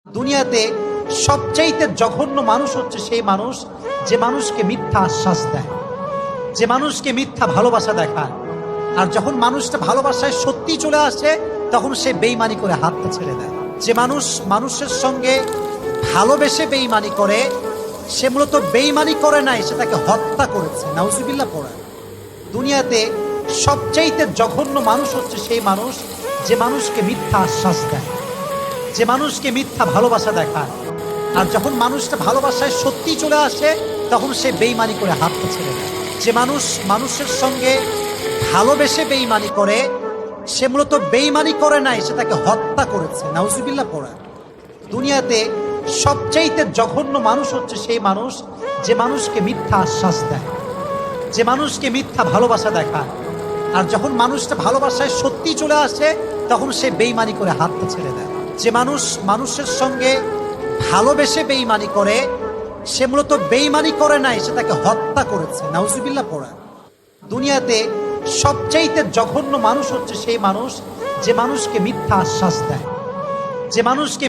দুনিয়াতে সবচাইতে জঘন্য মানুষ হচ্ছে সেই মানুষ যে মানুষকে মিথ্যা আশ্বাস দেয়, যে মানুষকে মিথ্যা ভালোবাসা দেখায়। আর যখন মানুষটা ভালোবাসায় সত্যি চলে আসে তখন সে বেঈমানি করে হাতটা ছেড়ে দেয়। যে মানুষ মানুষের সঙ্গে ভালোবেসে বেঈমানি করে সে মূলত বেঈমানি করে নাই, সে তাকে হত্যা করেছে। নাউজুবিল্লাহ পড়ে। দুনিয়াতে সবচাইতে জঘন্য মানুষ হচ্ছে সেই মানুষ যে মানুষকে মিথ্যা আশ্বাস দেয়, যে মানুষকে মিথ্যা ভালোবাসা দেখায়। আর যখন মানুষটা ভালোবাসায় সত্যি চলে আসে তখন সে বেঈমানি করে হাতটা ছেড়ে দেয়। যে মানুষ মানুষের সঙ্গে ভালোবেসে বেঈমানি করে সে মূলত বেঈমানি করে নাই, সে তাকে হত্যা করেছে। নাউজুবিল্লাহ পড়ে। দুনিয়াতে সবচাইতে জঘন্য মানুষ হচ্ছে সেই মানুষ যে মানুষকে মিথ্যা আশ্বাস দেয়, যে মানুষকে মিথ্যা ভালোবাসা দেখায়। আর যখন মানুষটা ভালোবাসায় সত্যি চলে আসে তখন সে বেঈমানি করে হাতটা ছেড়ে দেয়। যে মানুষ মানুষের সঙ্গে ভালোবেসে বেঈমানি করে সে মূলত বেঈমানি করে নাই, সে তাকে হত্যা করেছে। নাউজুবিল্লাহ পড়ে। দুনিয়াতে সবচাইতে জঘন্য মানুষ হচ্ছে সেই মানুষ যে মানুষকে মিথ্যা আশ্বাস দেয়, যে মানুষকে